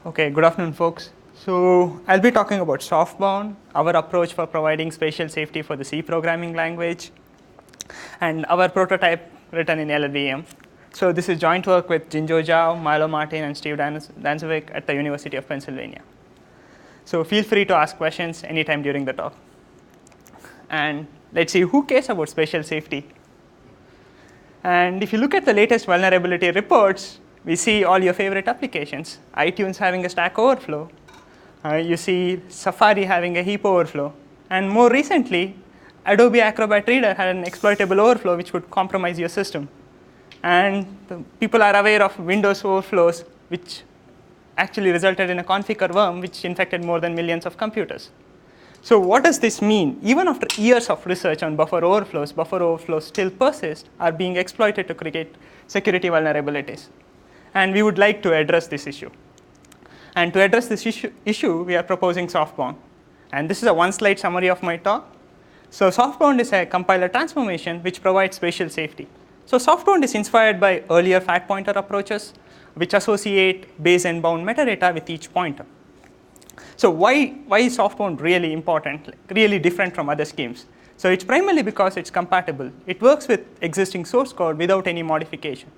Okay, good afternoon, folks. So I'll be talking about SoftBound, our approach for providing spatial safety for the C programming language, and our prototype written in LLVM. So this is joint work with Jinjo Zhao, Milo Martin, and Steve Danzovic at the University of Pennsylvania. So feel free to ask questions anytime during the talk. And let's see, who cares about spatial safety? And if you look at the latest vulnerability reports, we see all your favorite applications. iTunes having a Stack Overflow. You see Safari having a heap overflow. And more recently, Adobe Acrobat Reader had an exploitable overflow which would compromise your system. And people are aware of Windows overflows, which actually resulted in a configure worm, which infected more than millions of computers. So what does this mean? Even after years of research on buffer overflows still persist, are being exploited to create security vulnerabilities. And we would like to address this issue. And to address this issue, we are proposing SoftBound. And this is a one-slide summary of my talk. So SoftBound is a compiler transformation which provides spatial safety. So SoftBound is inspired by earlier fat pointer approaches, which associate base and bound metadata with each pointer. So why is SoftBound really important, really different from other schemes? So it's primarily because it's compatible. It works with existing source code without any modification.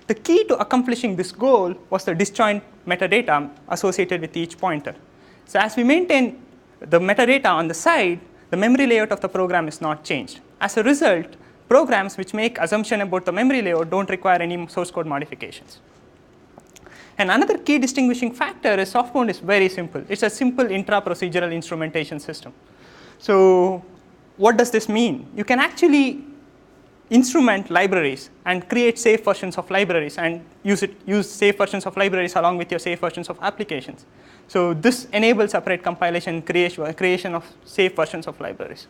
The key to accomplishing this goal was the disjoint metadata associated with each pointer. So as we maintain the metadata on the side, the memory layout of the program is not changed. As a result, programs which make assumption about the memory layout don't require any source code modifications. And another key distinguishing factor is SoftBound is very simple. It's a simple intra-procedural instrumentation system. So what does this mean? You can actually instrument libraries and create safe versions of libraries and use safe versions of libraries along with your safe versions of applications. So this enables separate compilation and creation of safe versions of libraries.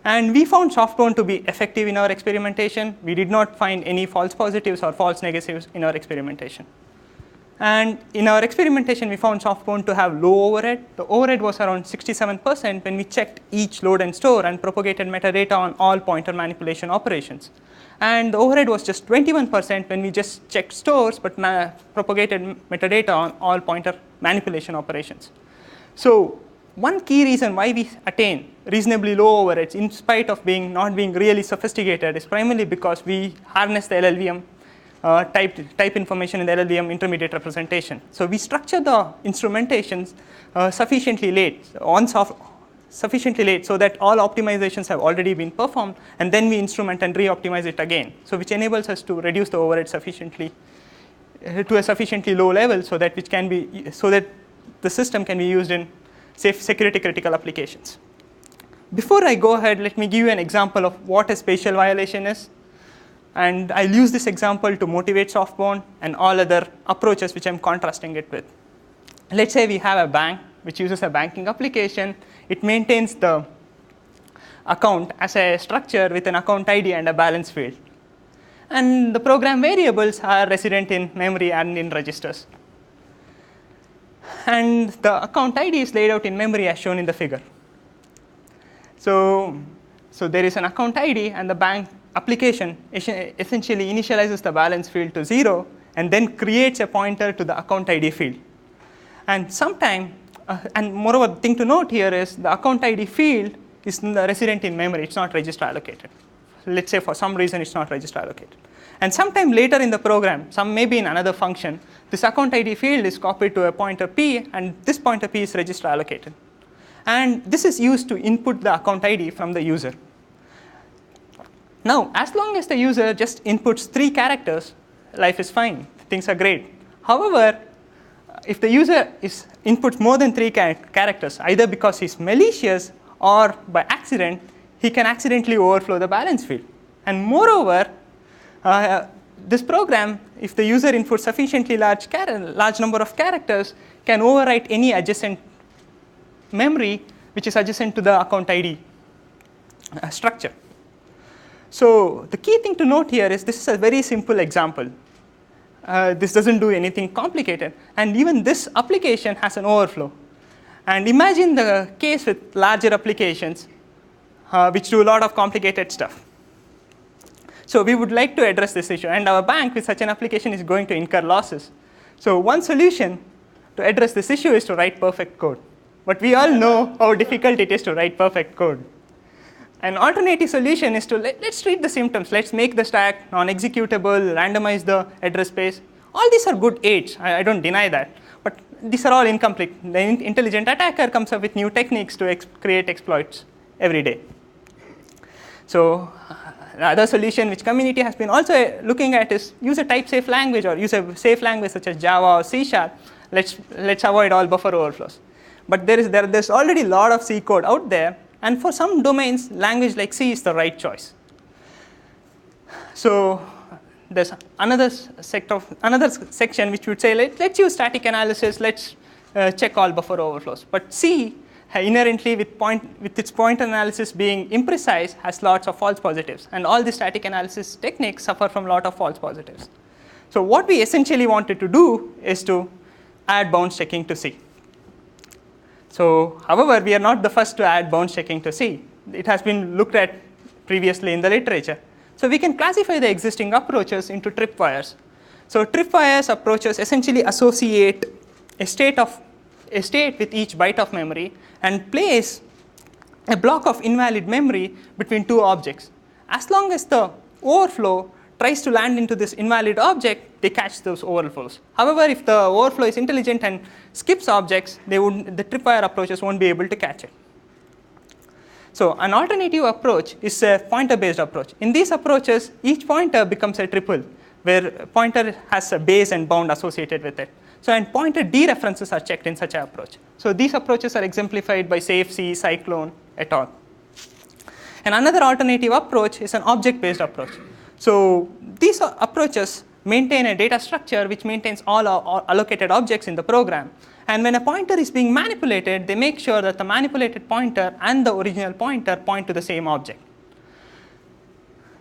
And we found SoftBound to be effective in our experimentation. We did not find any false positives or false negatives in our experimentation. And in our experimentation, we found SoftBound to have low overhead. The overhead was around 67% when we checked each load and store and propagated metadata on all pointer manipulation operations. And the overhead was just 21% when we just checked stores but propagated metadata on all pointer manipulation operations. So one key reason why we attain reasonably low overheads in spite of not being really sophisticated is primarily because we harness the LLVM type information in the LLVM intermediate representation. So we structure the instrumentations sufficiently late so that all optimizations have already been performed, and then we instrument and re-optimize it again. So which enables us to reduce the overhead sufficiently to a sufficiently low level so that the system can be used in safe security critical applications. Before I go ahead, let me give you an example of what a spatial violation is. And I'll use this example to motivate SoftBound and all other approaches which I'm contrasting it with. Let's say we have a bank which uses a banking application. It maintains the account as a structure with an account ID and a balance field. And the program variables are resident in memory and in registers. And the account ID is laid out in memory as shown in the figure. So there is an account ID, and the bank application essentially initializes the balance field to 0 and then creates a pointer to the account ID field. And and moreover, the thing to note here is the account ID field is resident in memory. It's not register allocated. Let's say for some reason it's not register allocated. And sometime later in the program, maybe in another function, this account ID field is copied to a pointer P, and this pointer P is register allocated. And this is used to input the account ID from the user. Now, as long as the user just inputs 3 characters, life is fine. Things are great. However, if the user inputs more than 3 characters, either because he's malicious or by accident, he can accidentally overflow the balance field. And moreover, this program, if the user inputs sufficiently large number of characters, can overwrite any adjacent memory which is adjacent to the account ID structure. So the key thing to note here is this is a very simple example. This doesn't do anything complicated. And even this application has an overflow. And imagine the case with larger applications which do a lot of complicated stuff. So we would like to address this issue. And our bank with such an application is going to incur losses. So one solution to address this issue is to write perfect code. But we all know how difficult it is to write perfect code. An alternative solution is to let's treat the symptoms. Let's make the stack non-executable, randomize the address space. All these are good aids. I don't deny that. But these are all incomplete. The intelligent attacker comes up with new techniques to create exploits every day. So the other solution which community has been also looking at is use a type-safe language or use a safe language such as Java or C#. Let's avoid all buffer overflows. But there's already a lot of C code out there. And for some domains, language like C is the right choice. So there's another section which would say, let's use static analysis, let's check all buffer overflows. But C inherently with its pointer analysis being imprecise has lots of false positives. And all the static analysis techniques suffer from a lot of false positives. So what we essentially wanted to do is to add bounds checking to C. So, however, we are not the first to add bounds checking to C. It has been looked at previously in the literature. So we can classify the existing approaches into tripwires. So tripwires approaches essentially associate a state with each byte of memory and place a block of invalid memory between two objects. As long as the overflow tries to land into this invalid object, they catch those overflows. However, if the overflow is intelligent and skips objects, the tripwire approaches won't be able to catch it. So an alternative approach is a pointer-based approach. In these approaches, each pointer becomes a triple, where pointer has a base and bound associated with it. So and pointer dereferences are checked in such an approach. So these approaches are exemplified by SafeC, Cyclone, et al. And another alternative approach is an object-based approach. So these approaches maintain a data structure which maintains all allocated objects in the program. And when a pointer is being manipulated, they make sure that the manipulated pointer and the original pointer point to the same object.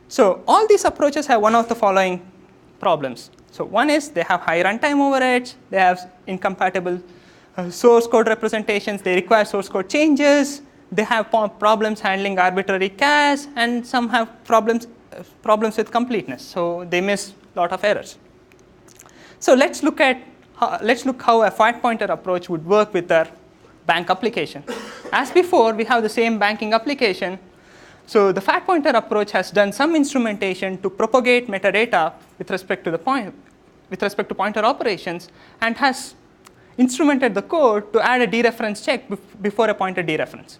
So all these approaches have one of the following problems. So one is they have high runtime overheads, they have incompatible source code representations, they require source code changes, they have problems handling arbitrary cache, and some have problems with completeness. So they miss a lot of errors. So let's look how a fat pointer approach would work with our bank application. As before, we have the same banking application. So the fat pointer approach has done some instrumentation to propagate metadata with respect to pointer operations, and has instrumented the code to add a dereference check before a pointer dereference.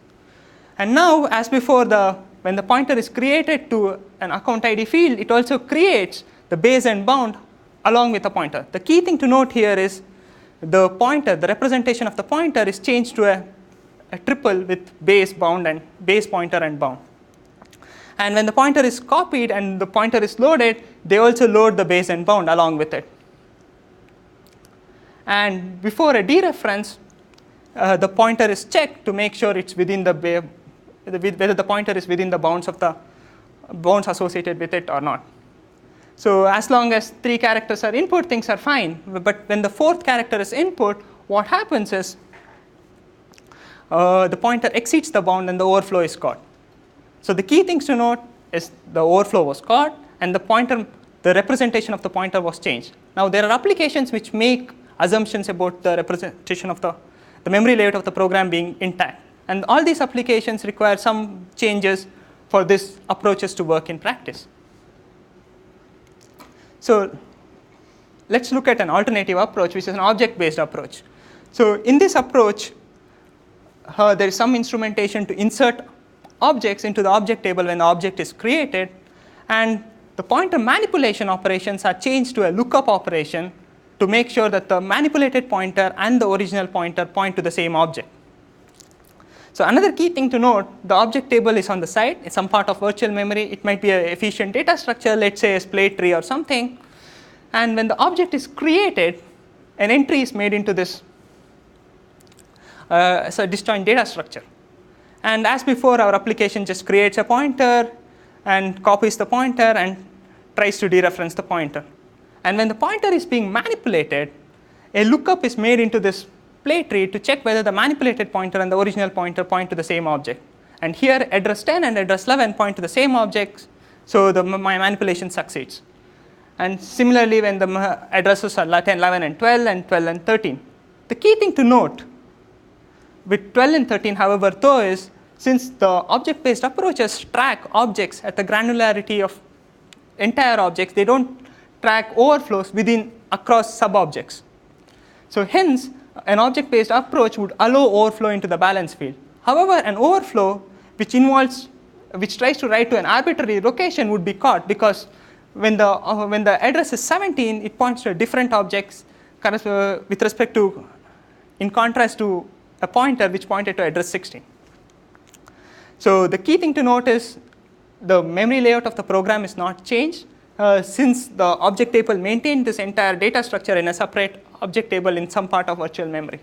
And now, as before, when the pointer is created to an account ID field, it also creates the base and bound along with the pointer. The key thing to note here is the representation of the pointer is changed to a triple with base, bound, and base, pointer, and bound. And when the pointer is copied and the pointer is loaded, they also load the base and bound along with it. And before a dereference, the pointer is checked to make sure it's within whether the pointer is within the bounds associated with it or not. So as long as 3 characters are input, things are fine. But when the 4th character is input, what happens is the pointer exceeds the bound and the overflow is caught. So the key things to note is the overflow was caught and the representation of the pointer was changed. Now there are applications which make assumptions about the representation of the memory layout of the program being intact. And all these applications require some changes for these approaches to work in practice. So let's look at an alternative approach, which is an object-based approach. So in this approach, there is some instrumentation to insert objects into the object table when the object is created, and the pointer manipulation operations are changed to a lookup operation to make sure that the manipulated pointer and the original pointer point to the same object. So another key thing to note, the object table is on the side. It's some part of virtual memory. It might be an efficient data structure, let's say a split tree or something. And when the object is created, an entry is made into this as a disjoint data structure. And as before, our application just creates a pointer and copies the pointer and tries to dereference the pointer. And when the pointer is being manipulated, a lookup is made into this play tree to check whether the manipulated pointer and the original pointer point to the same object. And here, address 10 and address 11 point to the same objects, so my manipulation succeeds. And similarly, when the addresses are 10, 11, and 12, and 12 and 13. The key thing to note with 12 and 13, however, though, is since the object-based approaches track objects at the granularity of entire objects, they don't track overflows across sub-objects. So hence, an object-based approach would allow overflow into the balance field. However, an overflow which tries to write to an arbitrary location would be caught, because when the address is 17, it points to a different objects with respect to, in contrast to a pointer which pointed to address 16. So the key thing to note is the memory layout of the program is not changed, since the object table maintained this entire data structure in a separate object table in some part of virtual memory.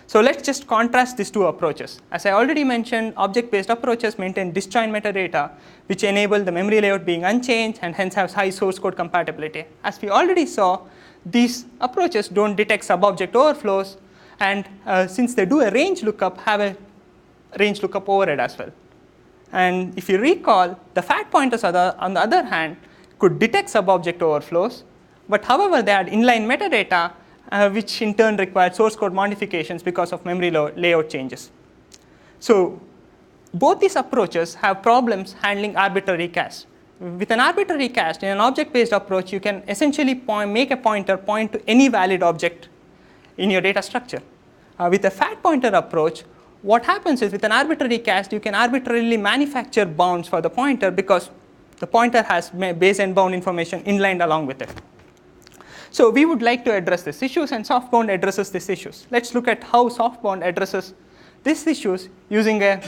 So let's just contrast these two approaches. As I already mentioned, object-based approaches maintain disjoint metadata, which enable the memory layout being unchanged and hence have high source code compatibility. As we already saw, these approaches don't detect sub-object overflows, and since they do a range lookup, have a range lookup overhead as well. And if you recall, the fat pointers on the other hand could detect sub-object overflows, but however they had inline metadata, which in turn required source code modifications because of memory layout changes. So both these approaches have problems handling arbitrary cache. With an arbitrary cache, in an object-based approach, you can essentially make a pointer point to any valid object in your data structure. With a fat pointer approach, what happens is with an arbitrary cache, you can arbitrarily manufacture bounds for the pointer because the pointer has base and bound information inlined along with it. So we would like to address these issues, and SoftBound addresses these issues. Let's look at how SoftBound addresses these issues using the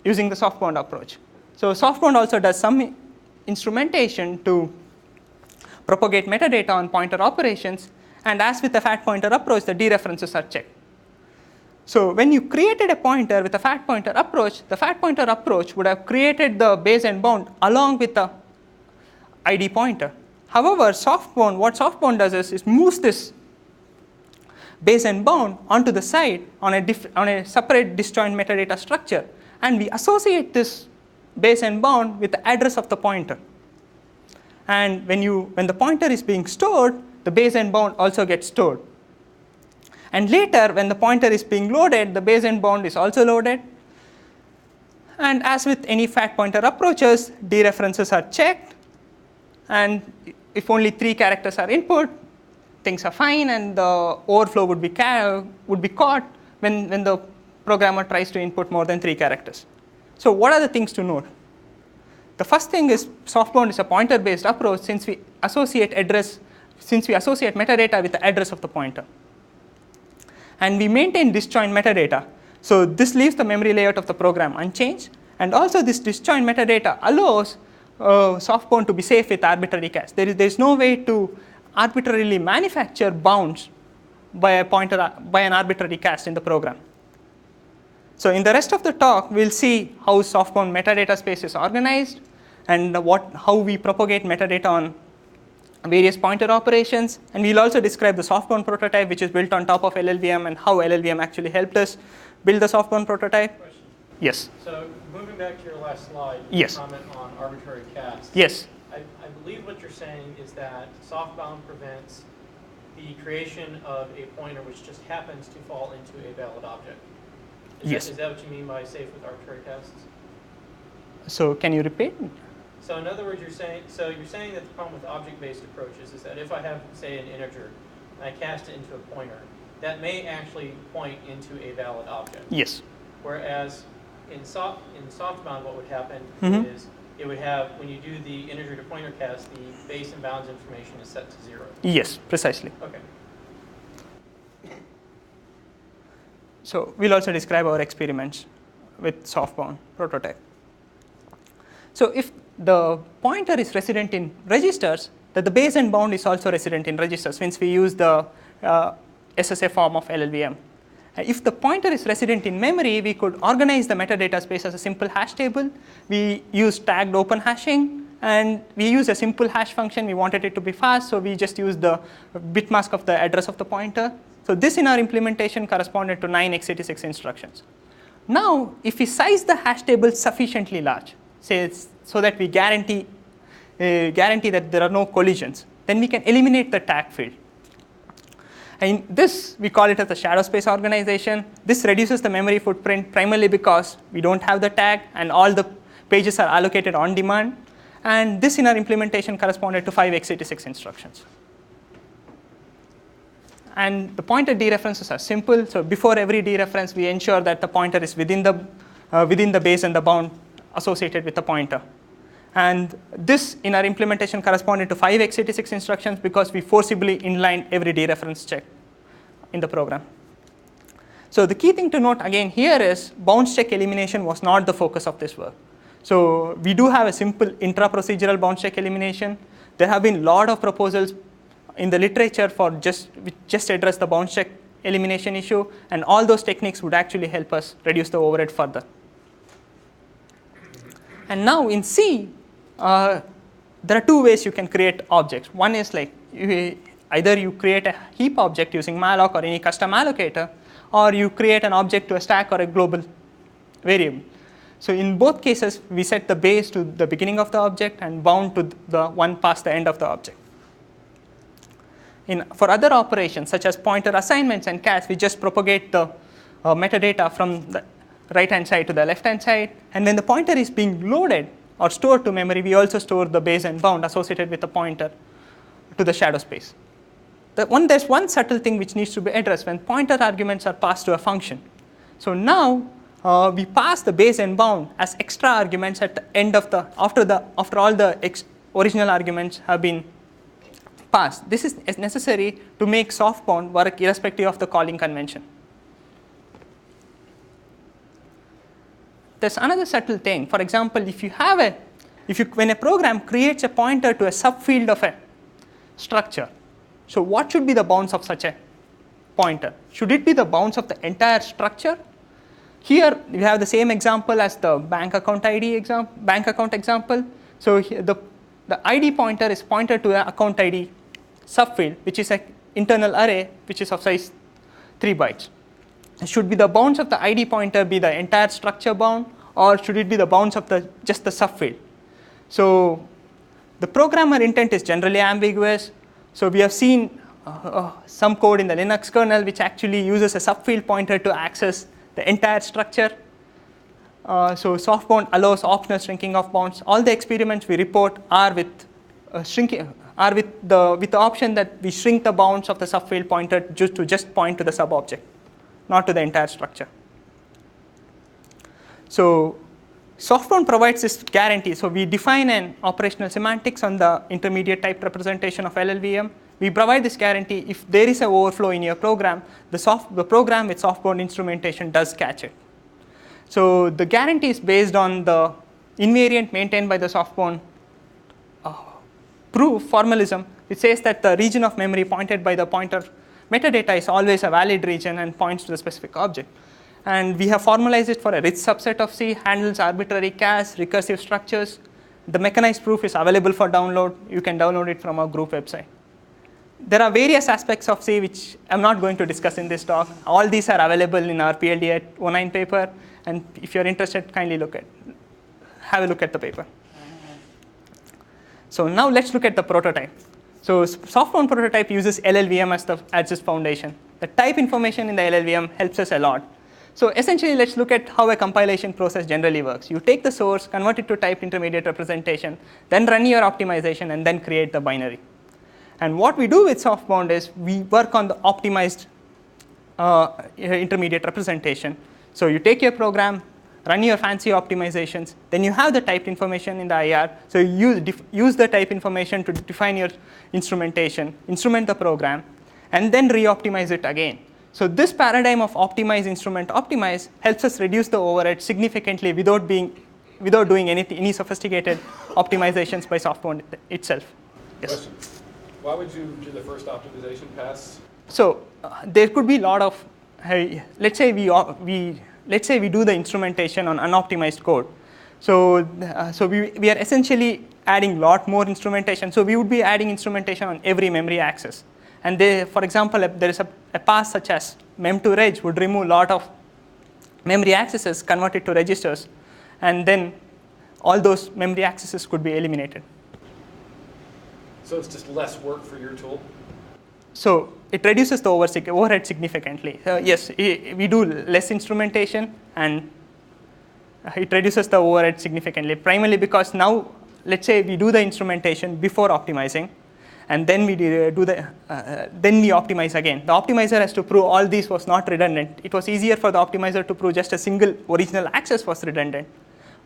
SoftBound approach. So SoftBound also does some instrumentation to propagate metadata on pointer operations, and as with the fat pointer approach, the dereferences are checked. So when you created a pointer with a fat pointer approach, the fat pointer approach would have created the base and bound along with the ID pointer. However, what SoftBound does is moves this base and bound onto the side on a separate disjoint metadata structure, and we associate this base and bound with the address of the pointer. And when the pointer is being stored, the base and bound also gets stored. And later, when the pointer is being loaded, the base and bound is also loaded. And as with any fat pointer approaches, dereferences are checked, and if only 3 characters are input, things are fine, and the overflow would be caught when the programmer tries to input more than 3 characters. So what are the things to note? The first thing is SoftBound is a pointer-based approach since we associate metadata with the address of the pointer. And we maintain disjoint metadata. So this leaves the memory layout of the program unchanged. And also this disjoint metadata allows SoftBound to be safe with arbitrary cache. There is no way to arbitrarily manufacture bounds by an arbitrary cache in the program. So in the rest of the talk, we'll see how SoftBound metadata space is organized and how we propagate metadata on various pointer operations. And we'll also describe the SoftBound prototype, which is built on top of LLVM, and how LLVM actually helped us build the SoftBound prototype. Question. Yes. So moving back to your last slide, yes. Comment on arbitrary cache. Yes. I believe what you're saying is that SoftBound prevents the creation of a pointer which just happens to fall into a valid object. Is that what you mean by safe with arbitrary caches? So can you repeat? So in other words, you're saying that the problem with object-based approaches is that if I have, say, an integer and I cast it into a pointer, that may actually point into a valid object. Yes. Whereas in SoftBound, what would happen is it would have, when you do the integer to pointer cast, the base and bounds information is set to 0. Yes, precisely. Okay. So we'll also describe our experiments with SoftBound prototype. So if the pointer is resident in registers, that the base and bound is also resident in registers, since we use the SSA form of LLVM. If the pointer is resident in memory, we could organize the metadata space as a simple hash table. We use tagged open hashing, and we use a simple hash function. We wanted it to be fast, so we just used the bit mask of the address of the pointer. So this in our implementation corresponded to 9 x86 instructions. Now, if we size the hash table sufficiently large, say so that we guarantee that there are no collisions, then we can eliminate the tag field. And this, we call it as the shadow space organization. This reduces the memory footprint primarily because we don't have the tag and all the pages are allocated on demand. And this in our implementation corresponded to 5 x86 instructions. And the pointer dereferences are simple. So before every dereference, we ensure that the pointer is within the base and the bound associated with the pointer. And this in our implementation corresponded to 5 x86 instructions because we forcibly inlined every dereference check in the program. So the key thing to note again here is bounds check elimination was not the focus of this work. So we do have a simple intra-procedural bounds check elimination. There have been a lot of proposals in the literature for just address the bounds check elimination issue, and all those techniques would actually help us reduce the overhead further. And now in C, there are 2 ways you can create objects. One is like either you create a heap object using malloc or any custom allocator, or you create an object to a stack or a global variable. So in both cases, we set the base to the beginning of the object and bound to the one past the end of the object. For other operations, such as pointer assignments and cast, we just propagate the metadata from the right-hand side to the left-hand side. And when the pointer is being loaded or stored to memory, we also store the base and bound associated with the pointer to the shadow space. There's one subtle thing which needs to be addressed when pointer arguments are passed to a function. So now we pass the base and bound as extra arguments at the end of after all the original arguments have been passed. This is necessary to make SoftBound work irrespective of the calling convention. There's another subtle thing. For example, when a program creates a pointer to a subfield of a structure, so what should be the bounds of such a pointer? Should it be the bounds of the entire structure? Here we have the same example as the bank account example. So here the ID pointer is pointed to an account ID subfield, which is an internal array which is of size 3 bytes. Should be the bounds of the ID pointer be the entire structure bound, or should it be the bounds of just the subfield? So the programmer intent is generally ambiguous. So we have seen some code in the Linux kernel which actually uses a subfield pointer to access the entire structure. So SoftBound allows optional shrinking of bounds. All the experiments we report are with the option that we shrink the bounds of the subfield pointer to just point to the sub-object, not to the entire structure. So SoftBound provides this guarantee. So we define an operational semantics on the intermediate type representation of LLVM. We provide this guarantee. If there is an overflow in your program, the program with SoftBound instrumentation does catch it. So the guarantee is based on the invariant maintained by the SoftBound proof formalism. It says that the region of memory pointed by the pointer metadata is always a valid region and points to the specific object. And we have formalized it for a rich subset of C, handles arbitrary casts, recursive structures. The mechanized proof is available for download. You can download it from our group website. There are various aspects of C which I'm not going to discuss in this talk. All these are available in our PLD at 09 paper. And if you're interested, kindly have a look at the paper. So now let's look at the prototype. So SoftBound Prototype uses LLVM as its foundation. The type information in the LLVM helps us a lot. So essentially, let's look at how a compilation process generally works. You take the source, convert it to typed intermediate representation, then run your optimization, and then create the binary. And what we do with SoftBound is we work on the optimized intermediate representation. So you take your program, run your fancy optimizations, then you have the typed information in the IR. So you use the type information to define your instrumentation, instrument the program, and then re-optimize it again. So this paradigm of optimize, instrument, optimize helps us reduce the overhead significantly without doing any sophisticated optimizations by SoftBound itself. Yes. Question. Why would you do the first optimization pass? So there could be a lot of, let's say we do the instrumentation on unoptimized code. So we are essentially adding a lot more instrumentation. So we would be adding instrumentation on every memory access. And for example, there is a pass such as mem to reg would remove a lot of memory accesses, convert it to registers, and then all those memory accesses could be eliminated. So it's just less work for your tool? So it reduces the overhead significantly. Yes, we do less instrumentation, and it reduces the overhead significantly, primarily because now, let's say we do the instrumentation before optimizing, and then we then we optimize again. The optimizer has to prove all these was not redundant. It was easier for the optimizer to prove just a single original access was redundant.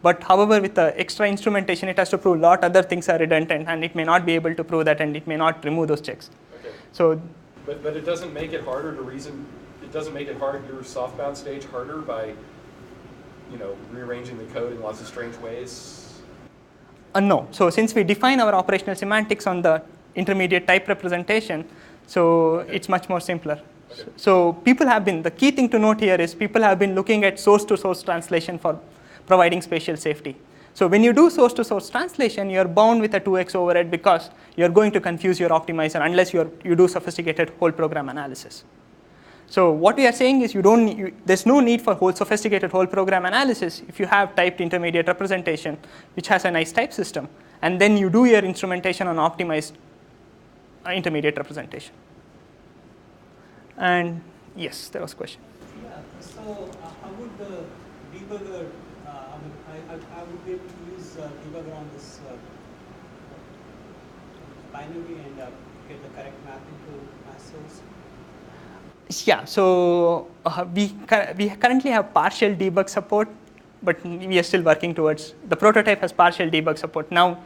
But however, with the extra instrumentation, it has to prove a lot other things are redundant, and it may not be able to prove that, and it may not remove those checks. Okay. So, but it doesn't make it harder to reason. It doesn't make it hard your SoftBound stage harder by, rearranging the code in lots of strange ways. No. So since we define our operational semantics on the intermediate type representation, so it's much more simpler. Okay. So the key thing to note here is people have been looking at source-to-source translation for providing spatial safety. So when you do source-to-source translation, you're bound with a 2x overhead because you're going to confuse your optimizer unless you do sophisticated whole program analysis. So what we are saying is there's no need for sophisticated whole program analysis if you have typed intermediate representation, which has a nice type system, and then you do your instrumentation on optimized intermediate representation. And yes, there was a question. Yeah, so how would the debugger, I would be able to use debugger on this binary and get the correct mapping to my source? Yeah, so we currently have partial debug support, but we are still working towards. The prototype has partial debug support. Now,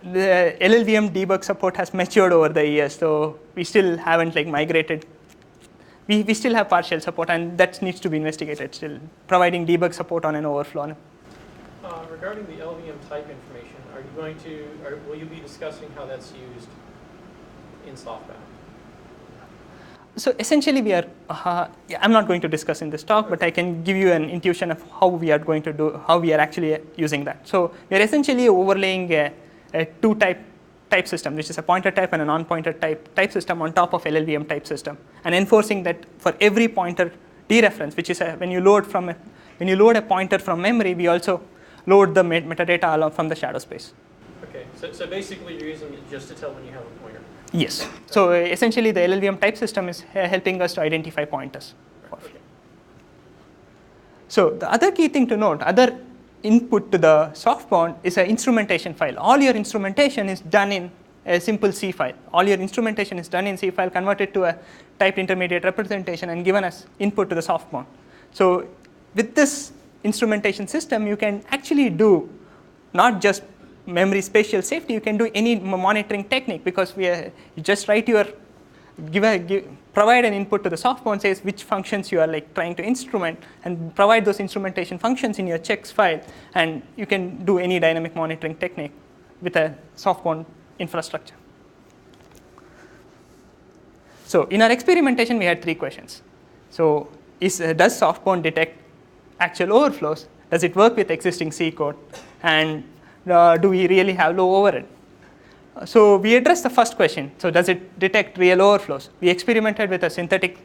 the LLVM debug support has matured over the years, so we still haven't migrated. We still have partial support, and that needs to be investigated still, providing debug support on an overflow. Regarding the LLVM type information, will you be discussing how that's used in SoftBound? So essentially, we are. I'm not going to discuss in this talk, but I can give you an intuition of how we are actually using that. So we are essentially overlaying a two-type system, which is a pointer type and a non-pointer type system on top of LLVM type system, and enforcing that for every pointer dereference, which is when you load a pointer from memory, we also load the metadata along from the shadow space. Okay, so basically you're using it just to tell when you have a pointer. Yes. So essentially, the LLVM type system is helping us to identify pointers. Okay. So the other key thing to note, other input to the SoftBound is an instrumentation file. All your instrumentation is done in a simple C file. All your instrumentation is done in C file, converted to a typed intermediate representation, and given as input to the SoftBound. So with this instrumentation system, you can actually do not just memory spatial safety, you can do any monitoring technique, because you just write provide an input to the SoftBound, says which functions you are trying to instrument, and provide those instrumentation functions in your checks file, and you can do any dynamic monitoring technique with a SoftBound infrastructure. So in our experimentation, we had 3 questions. So does SoftBound detect actual overflows? Does it work with existing C code? And do we really have low overhead? So we addressed the first question. So does it detect real overflows? We experimented with a synthetic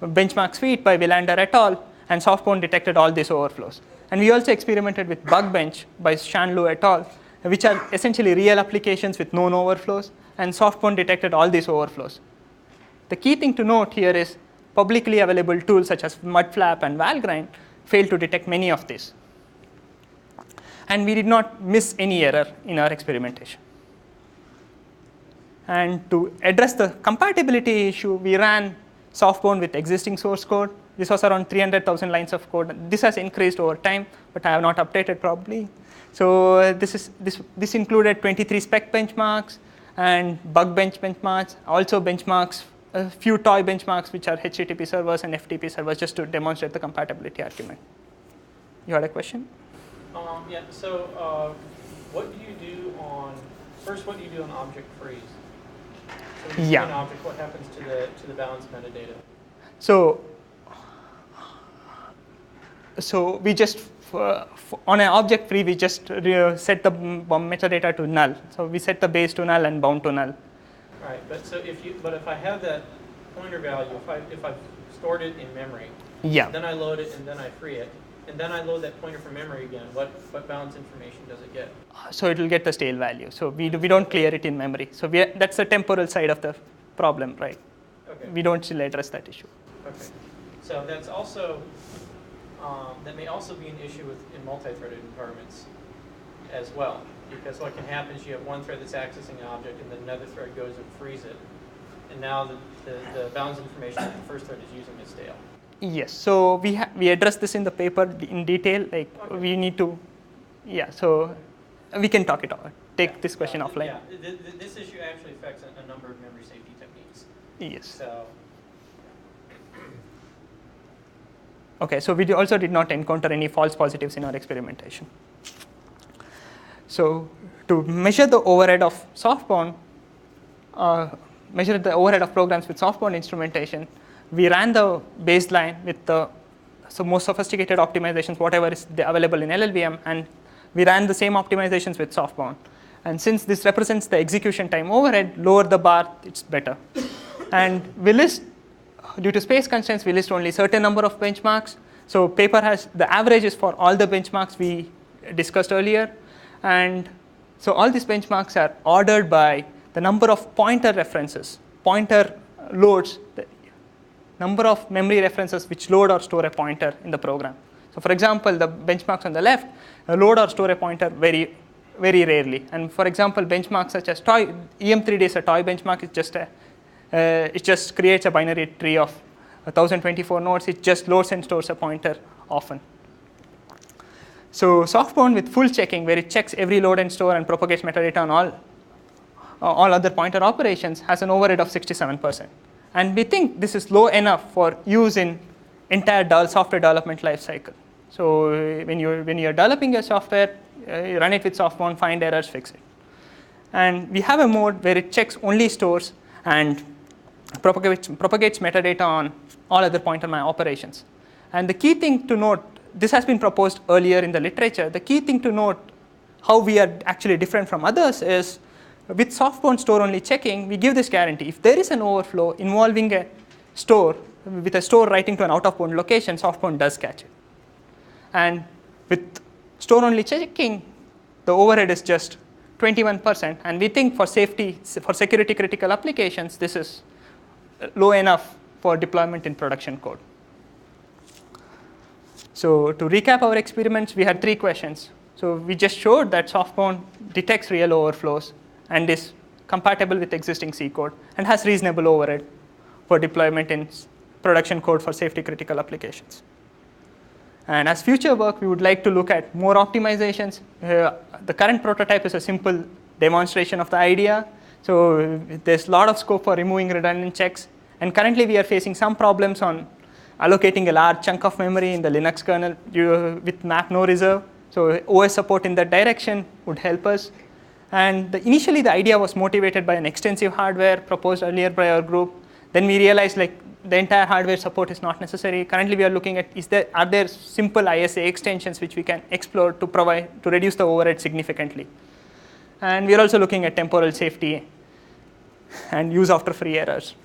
benchmark suite by Wilander et al., and SoftBound detected all these overflows. And we also experimented with BugBench by Shanlu et al., which are essentially real applications with known overflows, and SoftBound detected all these overflows. The key thing to note here is publicly available tools such as Mudflap and Valgrind failed to detect many of these. And we did not miss any error in our experimentation. And to address the compatibility issue, we ran SoftBound with existing source code. This was around 300,000 lines of code. This has increased over time, but I have not updated probably. So this included 23 spec benchmarks and bug bench benchmarks, also benchmarks, a few toy benchmarks, which are HTTP servers and FTP servers, just to demonstrate the compatibility argument. You had a question? Yeah, so what do you do on object freeze? So when you see an object, what happens to the balance metadata? So we just, on an object free, we just set the metadata to null. So we set the base to null and bound to null. Right, but if I have that pointer value, if I've stored it in memory, then I load it and then I free it, and then I load that pointer from memory again, what balance information does it get? So it will get the stale value. So we don't clear it in memory. So that's the temporal side of the problem, right? Okay. we don't still address that issue. Okay. So that's also, that may also be an issue in multi-threaded environments as well. Because what can happen is you have one thread that's accessing an object and then another thread goes and frees it. And now the bounds information that the first thread is using is stale. Yes, so we address this in the paper in detail. Like we need to, yeah. So we can talk it out. Take this question offline. Yeah, this issue actually affects a number of memory safety techniques. Yes. So. Okay, so we also did not encounter any false positives in our experimentation. So to measure the overhead of SoftBound, measure the overhead of programs with SoftBound instrumentation, we ran the baseline with the most sophisticated optimizations, whatever is available in LLVM, and we ran the same optimizations with SoftBound. And since this represents the execution time overhead, lower the bar, it's better. And we list, due to space constraints, we list only certain number of benchmarks. So paper has the averages for all the benchmarks we discussed earlier. And so all these benchmarks are ordered by the number of pointer references, pointer loads, the number of memory references which load or store a pointer in the program. So for example, the benchmarks on the left load or store a pointer very, very rarely. And for example, benchmarks such as toy, EM3D is a toy benchmark. It just creates a binary tree of 1024 nodes. It just loads and stores a pointer often. So SoftBound with full checking, where it checks every load and store and propagates metadata on all other pointer operations, has an overhead of 67%. And we think this is low enough for use in entire software development lifecycle. So when you're developing your software, you run it with SoftBound, find errors, fix it. And we have a mode where it checks only stores and propagates metadata on all other pointer operations. And the key thing to note, this has been proposed earlier in the literature. The key thing to note how we are actually different from others is with SoftBound store-only checking, we give this guarantee. If there is an overflow involving a store, with a store writing to an out-of-bound location, SoftBound does catch it. And with store-only checking, the overhead is just 21%. And we think for safety, for security critical applications, this is low enough for deployment in production code. So to recap our experiments, we had 3 questions. So we just showed that SoftBound detects real overflows and is compatible with existing C code and has reasonable overhead for deployment in production code for safety critical applications. And as future work, we would like to look at more optimizations. The current prototype is a simple demonstration of the idea. So there's a lot of scope for removing redundant checks. And currently, we are facing some problems on allocating a large chunk of memory in the Linux kernel with map no reserve. So OS support in that direction would help us. And initially, the idea was motivated by an extensive hardware proposed earlier by our group. Then we realized the entire hardware support is not necessary. Currently, we are looking at are there simple ISA extensions which we can explore to reduce the overhead significantly. And we are also looking at temporal safety and use after free errors.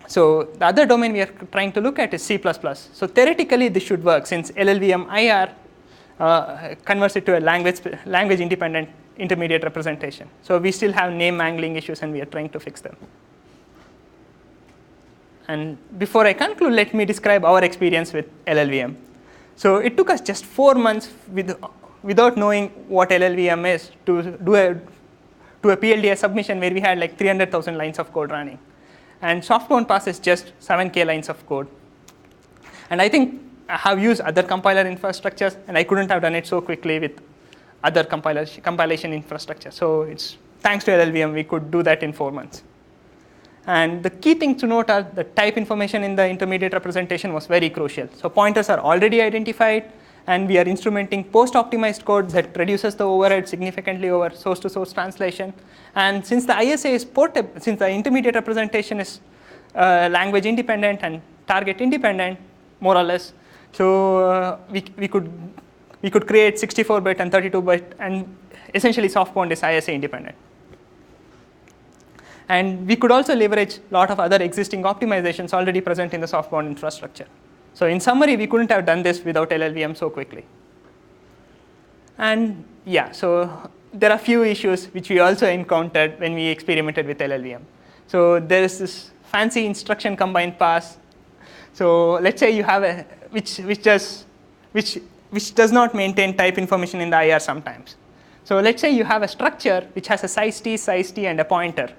So the other domain we are trying to look at is C++. So theoretically, this should work since LLVM IR converts it to a language independent intermediate representation. So we still have name mangling issues, and we are trying to fix them. And before I conclude, let me describe our experience with LLVM. So it took us just 4 months without knowing what LLVM is to do a PLDA submission where we had 300,000 lines of code running. And SoftBound passes just 7K lines of code. And I think I have used other compiler infrastructures, and I couldn't have done it so quickly with other compilation infrastructure. So it's thanks to LLVM, we could do that in 4 months. And the key thing to note are the type information in the intermediate representation was very crucial. So pointers are already identified, and we are instrumenting post-optimized code that reduces the overhead significantly over source-to-source translation. And since the ISA is portable, since the intermediate representation is language independent and target independent, more or less, so we could create 64-bit and 32-bit, and essentially SoftBound is ISA independent. And we could also leverage a lot of other existing optimizations already present in the SoftBound infrastructure. So in summary, we couldn't have done this without LLVM so quickly. And yeah, so there are a few issues which we also encountered when we experimented with LLVM. So there is this fancy instruction combined pass. So let's say you have a which does not maintain type information in the IR sometimes. So let's say you have a structure which has a size t, and a pointer.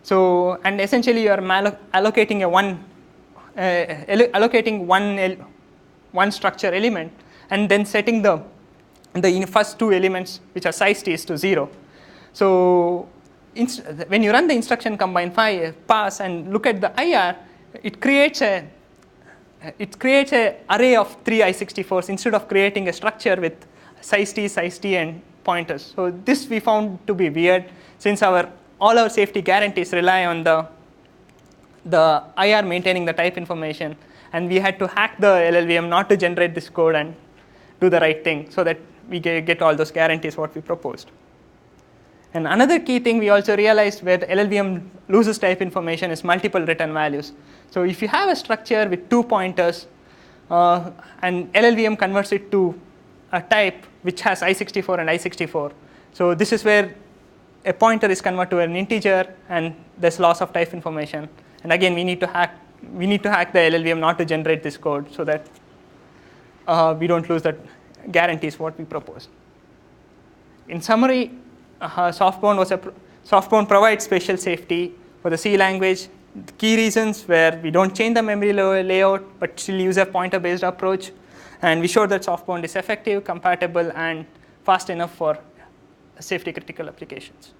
So and essentially you are allocating one structure element, and then setting the first two elements, which are size t, to 0. So when you run the instruction combine pass and look at the IR, it creates a array of 3 I64s instead of creating a structure with size t, and pointers. So this we found to be weird, since all our safety guarantees rely on the IR maintaining the type information, and we had to hack the LLVM not to generate this code and do the right thing so that we get all those guarantees what we proposed. And another key thing we also realized where the LLVM loses type information is multiple return values. So if you have a structure with 2 pointers and LLVM converts it to a type which has I64 and I64. So this is where a pointer is converted to an integer and there's loss of type information. And again, we need to hack the LLVM not to generate this code so that we don't lose the guarantees what we proposed. In summary, SoftBound provides spatial safety for the C language. The key reasons where we don't change the memory layout, but still use a pointer-based approach. And we showed that SoftBound is effective, compatible, and fast enough for safety-critical applications.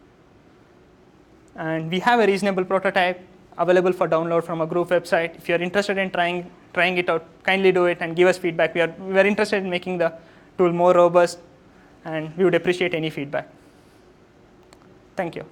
And we have a reasonable prototype available for download from a group website. If you're interested in trying it out, kindly do it and give us feedback. We are interested in making the tool more robust, and we would appreciate any feedback. Thank you.